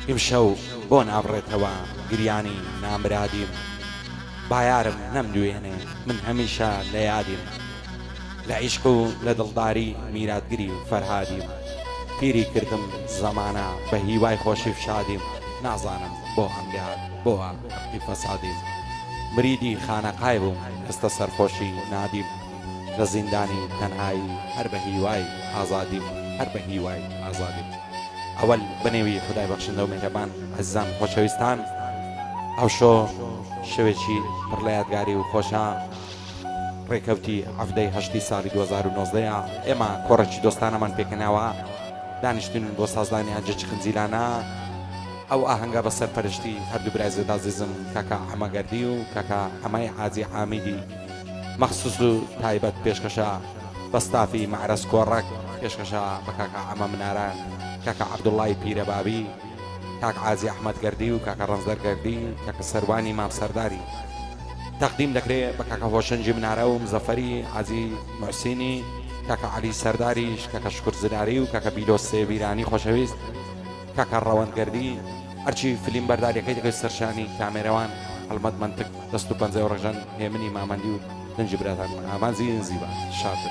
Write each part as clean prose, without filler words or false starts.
ئیمشەو بۆ نابڕێتەوە گریانی نامرادیم بایارم نەمدوێنێ من هەمیشە لە یادیم لە عیشق و لە دڵداری میراتگری و فەرهادیم پیری کردم زەمانە بە هیوای خۆشی فشادیم نازانم بۆ هەمداد بۆ حەقی فەسادیم بریدی خانەقای بووم ئێستا سەرخۆشی نادیم لە زیندانی تەنهایی هەر بە هیوای ئازادیم هەر بە هیوای ئازادیم ئەوەل بنێوی خدای بەخشندە و مێهرەبان عەزیزان خۆشەویستان ئەو شۆ شەوێکی پڕ لە یادگاری و خۆشە ڕێکەوتی هەفتەی هەشتی ساڵی 2019 ئێمە کۆڕێکی دۆستانەمان پێکەناوە دانیشتون بۆ سازدانی ئەنجەی خنجیلانە ئەو ئاهەنگە بە سەرپەرشتی هەردوو برای زێد عەزیزم کاکا ئەمەگەردی و کاکا ئەمای حاجی حامیدی مەخسوس و تایبەت پێشکەشە بە ستافی مەعرەس کۆڕەک پێشکەشە بە کاکا ئەمە منارە کاکا عەبدوڵڵای پیرە بابی کاکا حاجی ئەحمەد گەردی و کاکا ڕەمزەر گەردی کاکا سەروانی مام سەرداری تەقدیم دەکرێت بە کاکا هۆشەنجی منارە و مزەفەری حاجی موحسینی کاکا عەلی سەرداریش کاکا شکر زراری و کاکا بیلۆس سێویرانی خۆشەویست کاکا ڕەوەندگەردی هەرچی فیلم بەرداریەکەی دەکەوێت سەرشانی کامێرەوان هەڵمەت منتق دەست و پەنجە و ڕەژەن هێمنی مامەندی و دەنجی براتان ئامانزی زیبا شاد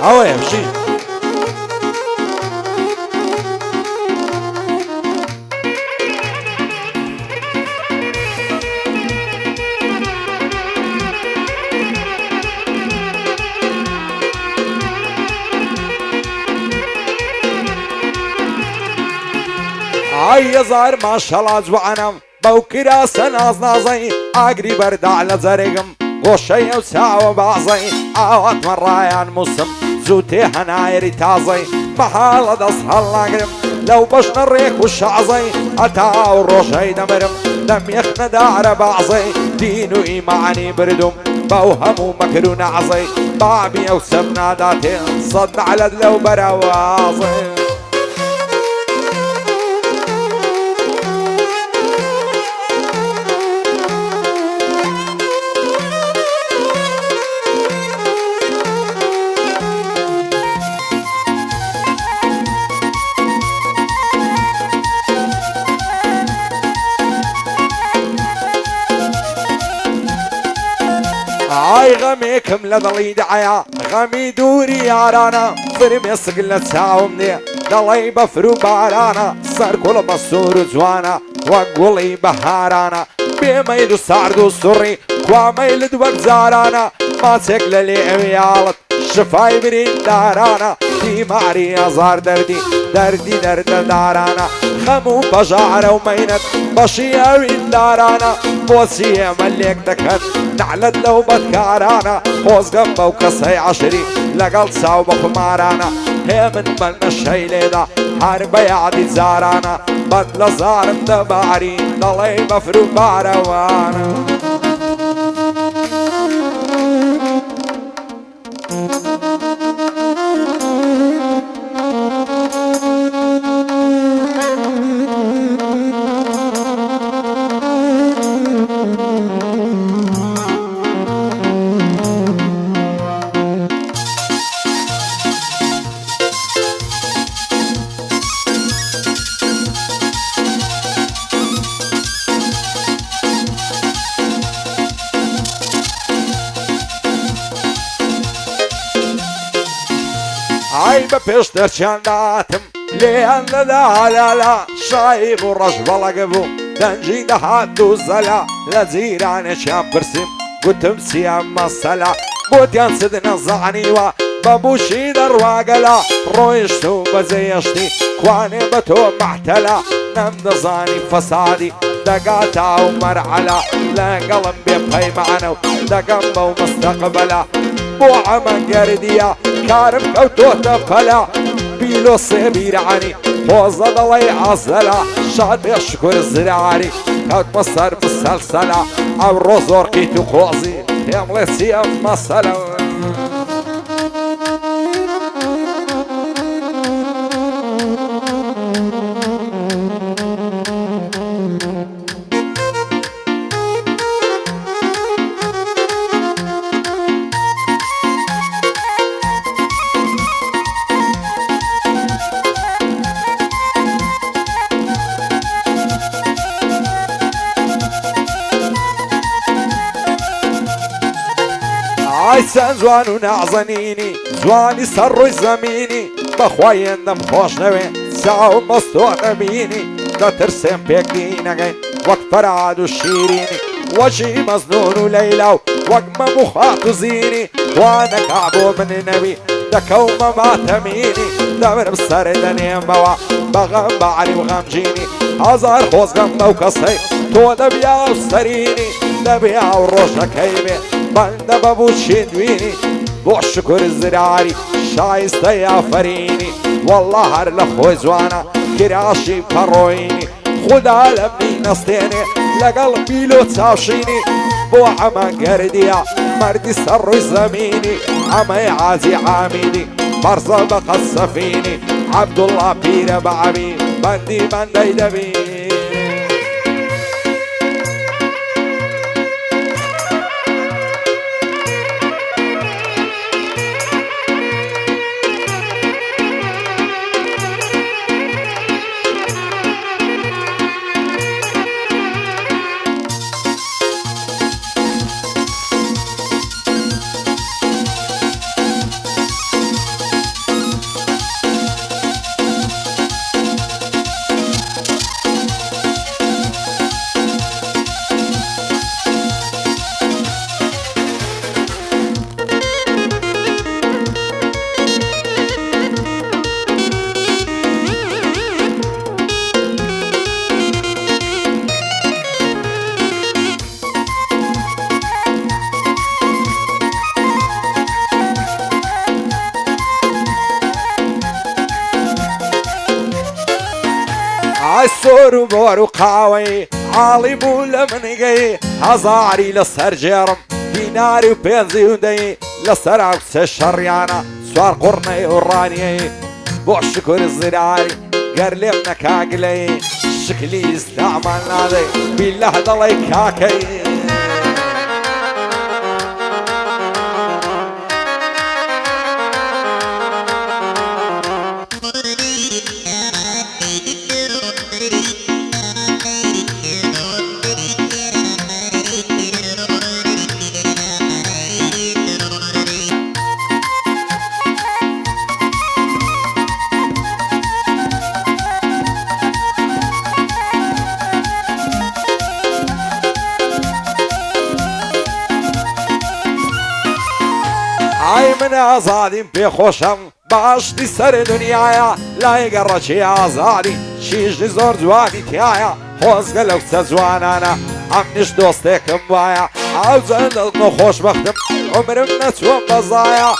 ئەوە ئەمشی ئای هەزار ماشەڵا جوانم بەو کراسە ناز نازەی ئاگری بەرداع لە جەرێگم گۆشەی ئەو چاوە بازەی ئاواتمە ڕایان موسم زوو تێ هەنایەری تازەی بەحاڵە دەست هەڵناگرم لەو بەشنە ڕێک و شازەی ئەتا ئەو ڕۆژەی دەمرم دەمێخنەدارە بازەی دین و ئیمانی بردوم بەو هەموو مەکر و نەعزەی بابی ئەو سەب ناداتێ سەد نەعلەت لەو بەراوازەی ئای غەمێکم لە دڵی دعیا غەمی دووری یارانە فرمێسک لە چاوم نێ دەڵێی بەفر و بارانە سەرکوڵ بە سوور و جوانە وەک گوڵی بەهارانە بێمەیل و سارد و سوڕی کوامەیلت وەک جارانە ماچێک لە لێویاڵت شفای بریندارانە بیماری ئەزار دەردی دەردەدارانە خەم و بەژارە و مەینەت بەشی ئەویندارانە بۆچی ئێمە لێک دەکەن نەعلەت لەو بەدکارانە خۆزگەم بەو کەسەی عەشری لەگەڵ چاو بە خمارانە هێ من بەنەشەی لێدا هەر بە یادی جارانە بەد لە زارم دەباری دەڵێ بەفر و بارەوانە ئای بە پێش دەرچیانداتم لێیان دەدالالا شایب و ڕەش بەڵەگە بوو دەنجی دەهات دوو زەلا لە جیرانێکیان پرسیم گوتم چیان مەسەلا بۆتیان چ نەزانیوە بە بوشی دەڕواگەلا ڕۆیشت و بەجێیشتی کوانێ بە تۆ مەحتەلا نەمدەزانی فەسادی دقاتا ومرحلة لا قلم بيبقي معنا دقم ومستقبله بو عمان قردية كارم كوتو تفلا بيلو سبير عني فوز ضلي عزلا شاد بيشكر الزراري كوت مصر بالسلسلة او روزور كيتو خوزي يملي سيام مسلا عيسان زوان ونعزنيني زواني سر زميني بخواي اندم خوش نوي ساو مستوع نبيني دا ترسم بيك دينك وقت فرعاد وشيريني وجهي مظنون وليلى وقمة مخاط زيني وانا كعبو من النبي دا كومة معتميني دا من بصر دنيا موا بغم بعري وغمجيني هزار خوز غم وكسي تو دبيا وسريني دبيا وروشا كيبي بند ببوشين دويني بو شكر الزراري شايستا يا فريني والله هر لخوي زوانا كراشي برويني خدا لمني نستيني لقلبي لو تساشيني بو عمان قرديا مردي سر زميني عمي عازي عاميني برزة بقى السفيني عبد الله بير بعبي بندي بندي دبي عالسور بورو قاوي عالي بولا من جاي هزاري لسر جرم ديناري وبنزي ودي لسر عكس الشريانة سوار قرني وراني بو شكر الزراري قرلبنا كاقلي شكلي استعملنا دي بالله ضلي كاكي عاي من ازادي بخوشم باشتي سر دنيايا لا يقرر شي ازادي شيش زور زواني تيايا خوز قلو تزوان انا عمنش دوستيك مبايا عاوز انقو خوش بختم عمر منتوم بزايا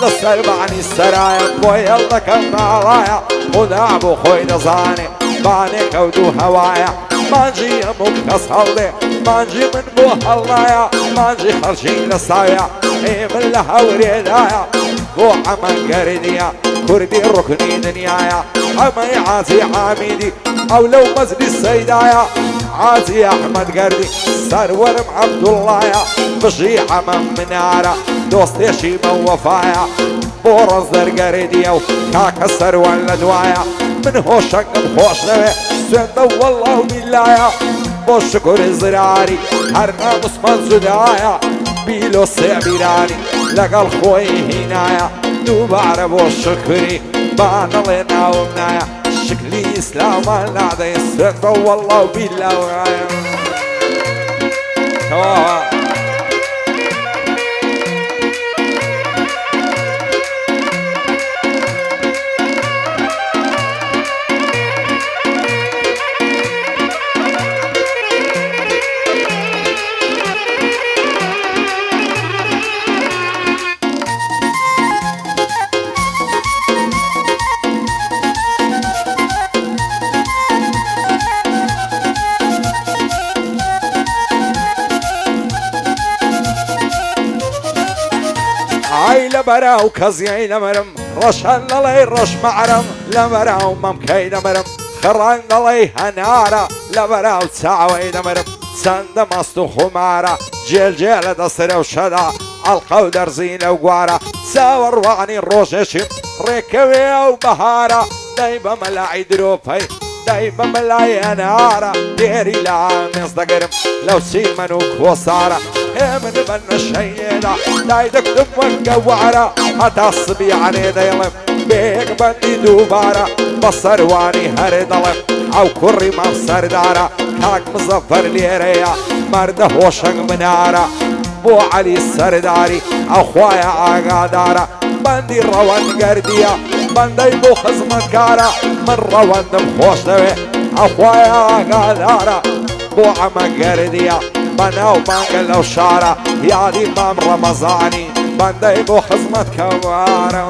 لسر بعني السرايا بوي الله كمالايا خدا ابو خوي نزاني باني كودو هوايا مانجي مبكس هالدي مانجي من بو هلايا مانجي خرجي لسايا اي من لها وريدايا بو عمان قرديا كردي ركني دنيايا عمي عازي عاميدي او لو مزلي السيدايا عازي احمد قردي سرور عبد الله بشي عمان منارة دوستي شي موفايا بورز در قرديا وكاكا سرور لدوايا من هوشك بخوش نوي سوين والله بالله بشكر الزراري هرنا مصمن زدايا بيلو سعبيراني لقى الخوي هنايا دوب عرب والشكري بانا لنا ومنايا شكلي اسلام النعدة يسرد والله بالله تواوا ئای لە بەراو کەزیای لەمەرم ڕەشان دەڵێ ڕەش مەعرەم لە بەراو مەمکەی دەمەرم خڕان دەڵێ هەنارە لە بەراو چاوەی دەمەرم چەندە مەست و خومارە جێلجێ لە دەسرە و شەدا ئەڵقە و دەرزی لەو گوارە چاوەڕوانی ڕۆژێشم ڕێکەوێ ئەو بەهارە دەی بە مەلای درۆپەی دەی بە مەلای هەنارە دێری لە ئامێز دەگەرم لەو چیمەن و کۆسارە من بە نەشەیێدا دای دەکتم وەک گەوارە هەتا سبیعانێ دەیڵێم بێک بەندی دووبارە بە سەروانی هەرێ دەڵێم ئەو کوڕی مام سەردارە کاک مزەفەر لێرەیە مەردە هۆشەنگ منارە بۆ عەلی سەرداری ئەو خوایە ئاگادارە بەندی ڕەوەندگەردیە بەندەی بۆ خزمەتکارە من ڕەوەندم خۆش دەوێ ئەو خوایە ئاگادارە بۆ ئەمەگەردیە بەناو مانگە لەو شارە یادی مام ڕەمەزانی بەندەی بۆ خزمەتکەوارە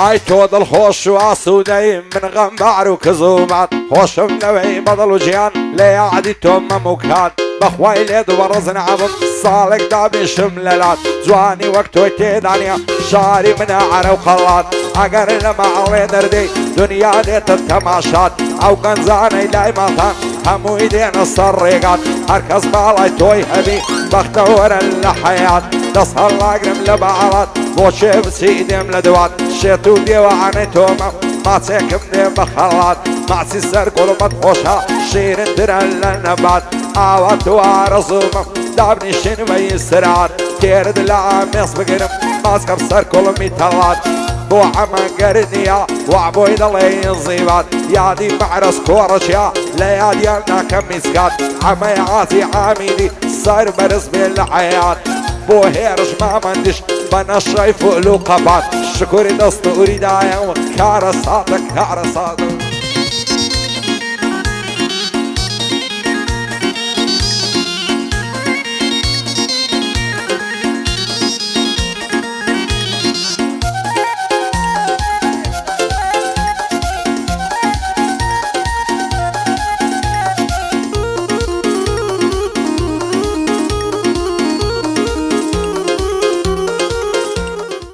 ئای تۆ دڵخۆش و ئاسوودەی من غەمبار و کزومات خۆشم لەوەی بەدڵ و ژیان لە یادی تۆ مەم و کات بەخوای لێ دووبەڕەز نابم ساڵێک دابیشم لەلات جوانی وەک تۆی تێدانە شاری منە عەرە و خەڵات ئەگەر لە ماڵێ دەردەی دنیا دێتە تەماشات ئەو گەنجانەی لای ماتان هەمووی دێنە سەر ڕێگات هەرکەس باڵای تۆی هەبی بەختەوەرە لە حەیات دەست هەڵاگرم لە باڵات بۆچێ بچی دێم لە دوات شێت و دێوانەی تۆمە ماچێکم دێ بە خەڵات ماچی سەر گوڵمەت خۆشە شیرنترە لە نەبات ئاوا توارەزومە دابنیشین بەی سرات تێرد لە ئامێز بگرم ماسکەم سەر کوڵمی تەڵات بۆ ئەمەگەرنیە وا بۆی دەڵێ زیبات یادی بەعرەس کۆڕەچیا لە یادیان ناکەم میسکات ئەمەی ئازی عامیدی سەر بەرز بێ لە حەیات بۆ هێرش مامەندش بە نەشەی فولو قەبات شکوری دەستوری دایە کارە ساتە کارە ساتە